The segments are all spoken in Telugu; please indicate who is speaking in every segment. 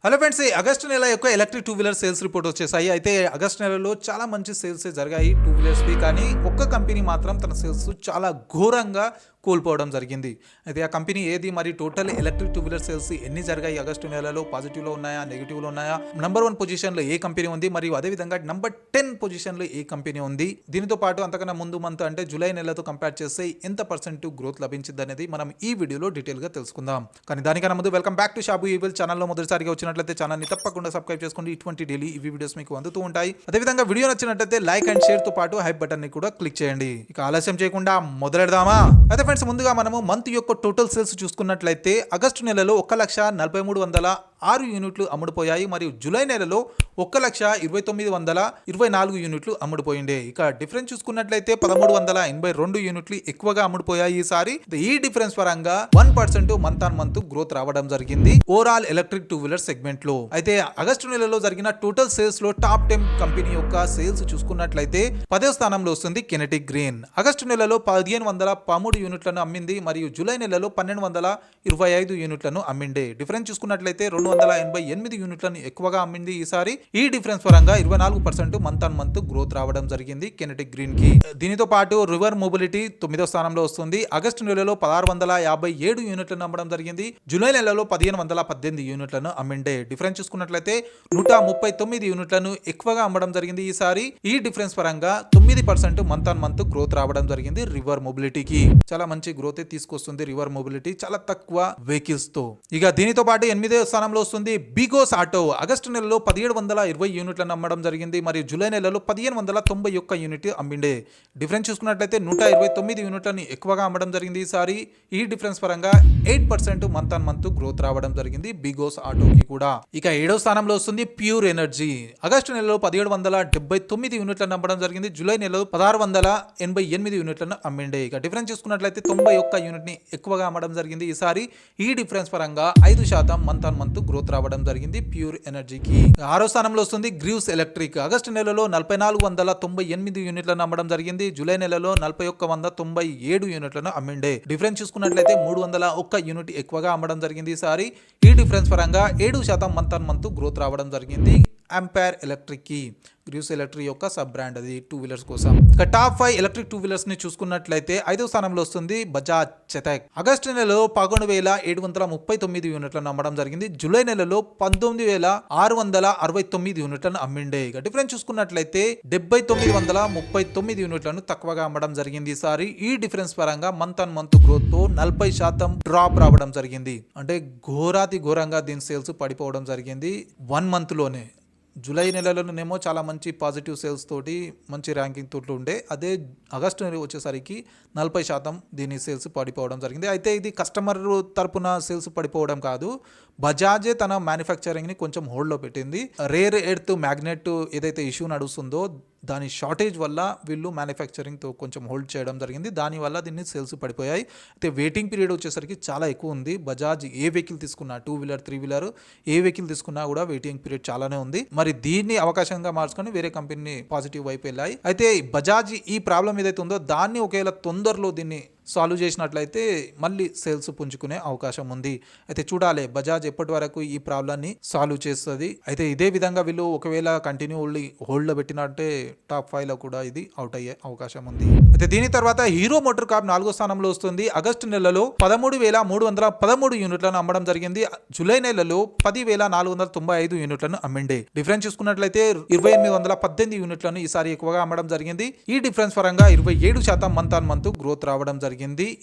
Speaker 1: హలో ఫ్రెండ్స్, ఈ ఆగస్టు నెల యొక్క electric two wheeler sales report వచ్చేసాయి. అయితే ఆగస్టు నెలలో చాలా మంచి సేల్స్ జరిగాయి టూ వీలర్స్వి. కానీ ఒక్క కంపెనీ మాత్రం తన సేల్స్ చాలా ఘోరంగా కోల్పోవడం జరిగింది. అయితే ఆ కంపెనీ ఏది, మరి total electric two wheeler sales ఎన్ని జరిగాయి ఆగస్టు నెలలో, పాజిటివ్లో ఉన్నాయా, నెగిటివ్లో ఉన్నాయా, నంబర్ 1 పొజిషన్లో ఏ కంపెనీ ఉంది, మరియు అదేవిధంగా నంబర్ 10 పొజిషన్లో ఏ కంపెనీ ఉంది, దీనితో పాటు అంతకన్నా ముందు మంత్ అంటే జూలై నెలతో కంపేర్ చేస్తే ఎంత పర్సెంట్ గ్రోత్ లభించింది అనేది మనం ఈ వీడియోలో డీటెయిల్గా తెలుసుకుందాం. కానీ దానికన్నా ముందు welcome back to Shabu evil. ఛానల్లో మొదటిసారిగా వచ్చినట్లయితే ఛానల్ని తప్పకుండా సబ్స్క్రైబ్ చేసుకోండి. ఇటువంటి డైలీ ఈ వీడియోస్ మీకు అందుతూ ఉంటాయి. అదేవిధంగా వీడియో నచ్చినట్లయితే లైక్ అండ్ షేర్ తో పాటు హైప్ బటన్ ని కూడా క్లిక్ చేయండి. ఇక ఆలస్యం చేయకుండా మొదలెడదామా? అయితే ఫ్రెండ్స్, ముందుగా మనము మంత్ యొక్క టోటల్ సేల్స్ చూసుకున్నట్లయితే ఆగస్టు నెలలో 1,43,6 యూనిట్లు అమ్ముడుపోయాయి. మరియు జూలై నెలలో 1,29,24 యూనిట్లు అమ్ముడుపోయిండే. ఇక డిఫరెన్స్ చూసుకున్నట్లయితే 1,382 యూనిట్లు ఎక్కువగా అమ్ముడుపోయాయి ఈసారి. ఈ డిఫరెన్స్ పరంగా 1% మంత్ ఆన్ మంత్ గ్రోత్ రావడం జరిగింది overall electric two wheeler segment లో. అయితే ఆగస్టు నెలలో జరిగిన టోటల్ సేల్స్ లో టాప్ 10 కంపెనీ యొక్క సేల్స్ చూసుకున్నట్లయితే 10వ స్థానంలో వస్తుంది కినెటిక్ గ్రీన్. ఆగస్టు నెలలో 1,513 యూనిట్లను అమ్మింది. మరియు జూలై నెలలో 1,225 యూనిట్లను అమ్మిండే. డిఫరెన్స్ చూసుకున్నట్లయితే 288 యూనిట్లను ఎక్కువగా అమ్మింది ఈసారి. ఈ డిఫరెన్స్ పరంగా 24% మంత్ ఆన్ మంత్ గ్రోత్ రావడం జరిగింది కినెటిక్ గ్రీన్ కి. దీనితో పాటు రివర్ మొబిలిటీ 9వ స్థానంలో వస్తుంది. ఆగస్టు నెలలో 1,657 యూనిట్లను అమ్మడం జరిగింది. జూలై నెలలో 1,518 యూనిట్లను అమ్మిండే. డిఫరెన్స్ చూసుకున్నట్లయితే 139 యూనిట్లను ఎక్కువగా అమ్మడం జరిగింది ఈసారి. ఈ డిఫరెన్స్ పరంగా 9% మంత్ ఆన్ మంత్ గ్రోత్ రావడం జరిగింది రివర్ మొబిలిటీకి. చాలా మంచి గ్రోత్ తీసుకొస్తుంది రివర్ మొబిలిటీ, చాలా తక్కువ వెహికల్స్ తో. ఇక దీనితో పాటు 8వ స్థానంలో వస్తుంది బిగోస్ ఆటో. ఆగస్టు నెలలో 1,720 యూనిట్లను అమ్మడం జరిగింది. మరియు జూలై నెలలో 1,591 యూనిట్ అమ్మిండే. డిఫరెన్స్ చూసుకున్నట్లయితే 129 యూనిట్లను ఎక్కువగా అమ్మడం జరిగింది ఈసారి. ఈ డిఫరెన్స్ పరంగా 8% మంత్ ఆన్ మంత్ గ్రోత్ రావడం జరిగింది బిగోస్ ఆటోకి కూడా. ఇక 7వ స్థానంలో వస్తుంది ప్యూర్ ఎనర్జీ. ఆగస్టు నెలలో 1,779 యూనిట్లను అమ్మడం జరిగింది. జూలై నెలలో 1,688 యూనిట్లను అమ్మిండే. ఇక డిఫరెన్స్ చూసుకున్నట్లయితే 91 యూనిట్ ని ఎక్కువగా అమ్మడం జరిగింది ఈసారి. ఈ డిఫరెన్స్ పరంగా 5% మంత్ ఆన్ మంత్ గ్రోత్ రావడం జరిగింది ప్యూర్ ఎనర్జీకి. 6వ స్థానంలో వస్తుంది గ్రీవ్స్ ఎలక్ట్రిక్. ఆగస్టు నెలలో 4,498 యూనిట్లను అమ్మడం జరిగింది. జూలై నెలలో 4,197 యూనిట్లను అమ్మిండే. డిఫరెన్స్ చూసుకున్నట్లయితే 301 యూనిట్ ఎక్కువగా అమ్మడం జరిగింది ఈసారి. ఈ డిఫరెన్స్ పరంగా 7% మంత్ ఆన్ మంత్ గ్రోత్ రావడం జరిగింది అంపైర్ ఎలక్ట్రిక్ కి. గ్రీవ్స్ ఎలక్ట్రిక్ యొక్క సబ్ బ్రాండ్ అది టూ వీలర్స్ కోసం. ఇక టాప్ 5 ఎలక్ట్రిక్ టూ వీలర్స్ ని చూసుకున్నట్లయితే 5వ స్థానంలో వస్తుంది బజాజ్ చెతక్. ఆగస్టు నెలలో 11,739 యూనిట్లను అమ్మడం జరిగింది. జూలై నెలలో 19,669 యూనిట్లను అమ్మిండే. ఇక డిఫరెన్స్ చూసుకున్నట్లయితే 7,939 యూనిట్లను తక్కువగా అమ్మడం జరిగింది ఈసారి. ఈ డిఫరెన్స్ పరంగా మంత్ ఆన్ మంత్ గ్రోత్ తో 40% డ్రాప్ రావడం జరిగింది. అంటే ఘోరంగా దీని సేల్స్ పడిపోవడం జరిగింది 1 మంత్ లోనే. జూలై నెలలోనేమో చాలా మంచి పాజిటివ్ సేల్స్ తోటి మంచి ర్యాంకింగ్ తోటి ఉండే. అదే ఆగస్టు నెల వచ్చేసరికి 40% దీని సేల్స్ పడిపోవడం జరిగింది. అయితే ఇది కస్టమర్ తరపున సేల్స్ పడిపోవడం కాదు, బజాజే తన మ్యానుఫ్యాక్చరింగ్ని కొంచెం హోల్డ్లో పెట్టింది. రేర్ ఎర్త్ మ్యాగ్నెట్ ఏదైతే ఇష్యూ నడుస్తుందో దాని షార్టేజ్ వల్ల వీళ్ళు మ్యానుఫ్యాక్చరింగ్తో కొంచెం హోల్డ్ చేయడం జరిగింది. దానివల్ల దీన్ని సేల్స్ పడిపోయాయి. అయితే వెయిటింగ్ పీరియడ్ వచ్చేసరికి చాలా ఎక్కువ ఉంది. బజాజ్ ఏ వెహికల్ తీసుకున్నా, 2 వీలర్ 3 వీలర్ ఏ వెహికల్ తీసుకున్నా కూడా వెయిటింగ్ పీరియడ్ చాలానే ఉంది. మరి దీన్ని అవకాశంగా మార్చుకొని వేరే కంపెనీ పాజిటివ్ వైపు వెళ్ళాయి. అయితే బజాజ్ ఈ ప్రాబ్లం ఏదైతే ఉందో దాన్ని ఒకవేళ తొందరలో దీన్ని సాల్వ్ చేసినట్లయితే మళ్ళీ సేల్స్ పుంజుకునే అవకాశం ఉంది. అయితే చూడాలి బజాజ్ ఎప్పటి వరకు ఈ ప్రాబ్లమ్ని సాల్వ్ చేస్తుంది. అయితే ఇదే విధంగా వీళ్ళు ఒకవేళ కంటిన్యూ హోల్డ్లో పెట్టినట్టే టాప్ 5లో కూడా ఇది అవుట్ అయ్యే అవకాశం ఉంది. అయితే దీని తర్వాత హీరో మోటార్ కార్ప్ 4వ స్థానంలో వస్తుంది. ఆగస్టు నెలలో 13,313 యూనిట్లను అమ్మడం జరిగింది. జూలై నెలలో 10,495 యూనిట్లను అమ్మిండే. డిఫరెన్స్ చూసుకున్నట్లయితే 2,818 యూనిట్లను ఈసారి ఎక్కువగా అమ్మడం జరిగింది. ఈ డిఫరెన్స్ పరంగా 27% మంత్ ఆన్ మంత్ గ్రోత్ రావడం జరిగింది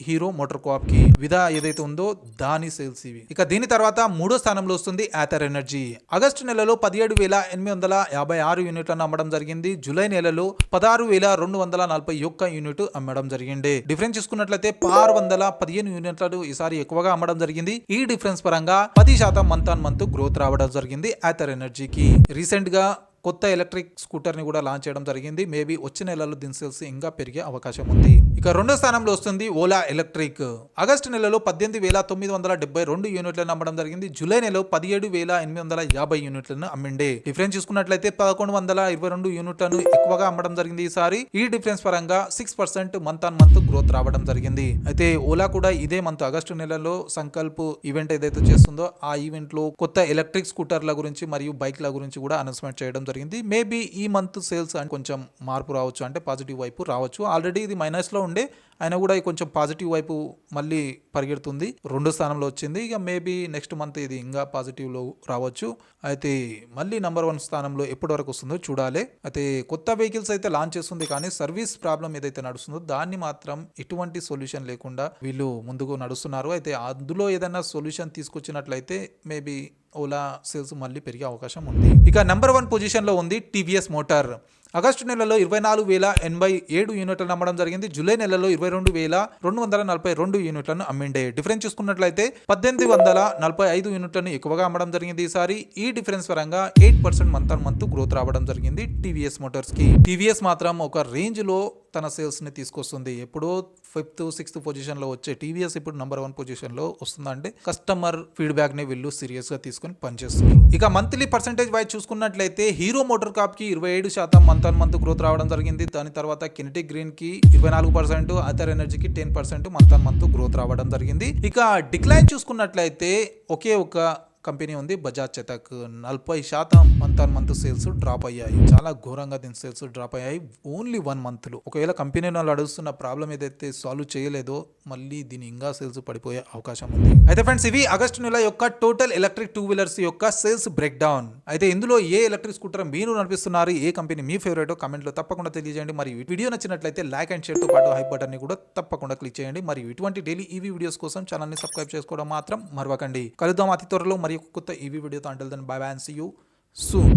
Speaker 1: హీరో మోటార్ కార్ప్ కి. విధా ఏదైతే ఉందో దాని సేల్స్ ఇవి. ఇక దీని తర్వాత 3వ స్థానంలో వస్తుంది ఆథర్ ఎనర్జీ. ఆగస్టు నెలలో 17,856 యూనిట్లను అమ్మడం జరిగింది. జూలై నెలలో 16,241 యూనిట్ అమ్మడం జరిగింది. డిఫరెన్స్ చూసుకున్నట్లయితే 615 యూనిట్లను ఈసారి ఎక్కువగా అమ్మడం జరిగింది. ఈ డిఫరెన్స్ పరంగా 10% మంత్ ఆన్ మంత్ గ్రోత్ రావడం జరిగింది ఆథర్ ఎనర్జీకి. రీసెంట్ గా కొత్త ఎలక్ట్రిక్ స్కూటర్ ని కూడా లాంచ్ చేయడం జరిగింది. మేబీ వచ్చే నెలలో దీని సేల్స్ ఇంకా పెరిగే అవకాశం ఉంది. ఇక రెండో స్థానంలో వస్తుంది ఓలా ఎలక్ట్రిక్. ఆగస్టు నెలలో 18,972 యూనిట్లను అమ్మడం జరిగింది. జూలై నెలలో 17,850 యూనిట్లను అమ్మిండే. డిఫరెన్స్ చూసుకున్నట్లయితే 1122 యూనిట్లను ఎక్కువగా అమ్మడం జరిగింది ఈసారి. ఈ డిఫరెన్స్ పరంగా 6% మంత్ ఆన్ మంత్ గ్రోత్ రావడం జరిగింది. అయితే ఓలా కూడా ఇదే మంత్ ఆగస్టు నెలలో సంకల్ప్ ఈవెంట్ ఏదైతే చేస్తుందో ఆ ఈవెంట్ లో కొత్త ఎలక్ట్రిక్ స్కూటర్ల గురించి మరియు బైక్ల గురించి కూడా అనౌన్స్మెంట్ చేయడం జరిగింది. మేబీ ఈ మంత్ సేల్స్ కొంచెం మార్పు రావచ్చు, అంటే పాజిటివ్ వైపు రావచ్చు. ఆల్రెడీ ఇది మైనస్ లో ఉండే, అయినా కూడా కొంచెం పాజిటివ్ వైపు మళ్ళీ పరిగెడుతుంది. రెండో స్థానంలో వచ్చింది. ఇక మేబీ నెక్స్ట్ మంత్ ఇది ఇంకా పాజిటివ్ లో రావచ్చు. అయితే మళ్ళీ నంబర్ 1 స్థానంలో ఎప్పటి వరకు వస్తుందో చూడాలి. అయితే కొత్త వెహికల్స్ అయితే లాంచ్ చేస్తుంది, కానీ సర్వీస్ ప్రాబ్లం ఏదైతే నడుస్తుందో దాన్ని మాత్రం ఎటువంటి సొల్యూషన్ లేకుండా వీళ్ళు ముందుకు నడుస్తున్నారు. అయితే అందులో ఏదైనా సొల్యూషన్ తీసుకొచ్చినట్లయితే మేబీ ఓలా సేల్స్ మళ్ళీ పెరిగే అవకాశం ఉంది. ఇక నెంబర్ 1 పొజిషన్ లో ఉంది టీవీఎస్ మోటార్. ఆగస్టు నెలలో 24,087 యూనిట్లను అమ్మడం జరిగింది. జూలై నెలలో 22,242 యూనిట్లను అమ్మిండే. డిఫరెన్స్ చూసుకున్నట్లయితే 1,845 యూనిట్లను ఎక్కువగా అమ్మడం జరిగింది ఈసారి. ఈ డిఫరెన్స్ పరంగా 8% మంత్ ఆన్ మంత్ గ్రోత్ రావడం జరిగింది టీవీఎస్ మోటార్స్ కి. టీవీఎస్ మాత్రం ఒక రేంజ్ లో తన సేల్స్ ని తీసుకొస్తుంది. ఎప్పుడో 5th 6th పొజిషన్ లో వచ్చే టీవీఎస్ ఇప్పుడు నెంబర్ 1 పొజిషన్ లో వస్తుందంటే కస్టమర్ ఫీడ్బ్యాక్ ని వీళ్ళు సీరియస్ గా తీసుకుని పనిచేస్తున్నారు. ఇక మంత్లీ పర్సెంటేజ్ వైజ్ చూసుకున్నట్లయితే హీరో మోటార్ కాప్ కి 27% మంత్ ఆన్ మంత్ గ్రోత్ రావడం జరిగింది. దాని తర్వాత కినెటిక్ గ్రీన్ కి 24%, అథర్ ఎనర్జీకి 10% మంత్ ఆన్ మంత్ గ్రోత్ రావడం జరిగింది. ఇక డిక్లైన్ చూసుకున్నట్లయితే ఒకే ఒక కంపెనీ ఉంది, Bajaj Chetak. 40% month on month sales drop అయ్యాయి. చాలా ఘోరంగా దీని సేల్స్ డ్రాప్ అయ్యాయి ఓన్లీ 1 మంత్ లో. ఒకవేళ కంపెనీ వాళ్ళు అడుగుతున్న ప్రాబ్లం ఏదైతే సాల్వ్ చేయలేదో మళ్ళీ దీని ఇంకా సేల్స్ పడిపోయే అవకాశం ఉంది. అయితే ఫ్రెండ్స్, ఇవి ఆగస్టు నెల యొక్క టోటల్ ఎలక్ట్రిక్ 2 వీలర్స్ యొక్క సేల్స్ బ్రేక్ డౌన్. అయితే ఇందులో ఏ ఎలక్ట్రిక్ స్కూటర్ మీరు నడిపిస్తున్నారు, ఏ కంపెనీ మీ ఫేవరెట్ కామెంట్ లో తప్పకుండా తెలియజేయండి. మరి వీడియో నచ్చినట్లయితే లైక్ అండ్ షేర్ తో పాటు హైప్ బటన్ ని కూడా తప్పకుండా క్లిక్ చేయండి. మరి ఇటువంటి డైలీ ఈవీ వీడియోస్ కోసం ఛానల్ ని సబ్స్క్రైబ్ చేసుకోవడం మాత్రం మరవకండి. కలుద్దాం అతి త్వరలో మరి కొత్త ఈవీ వీడియోతో. Until then bye bye and see you soon.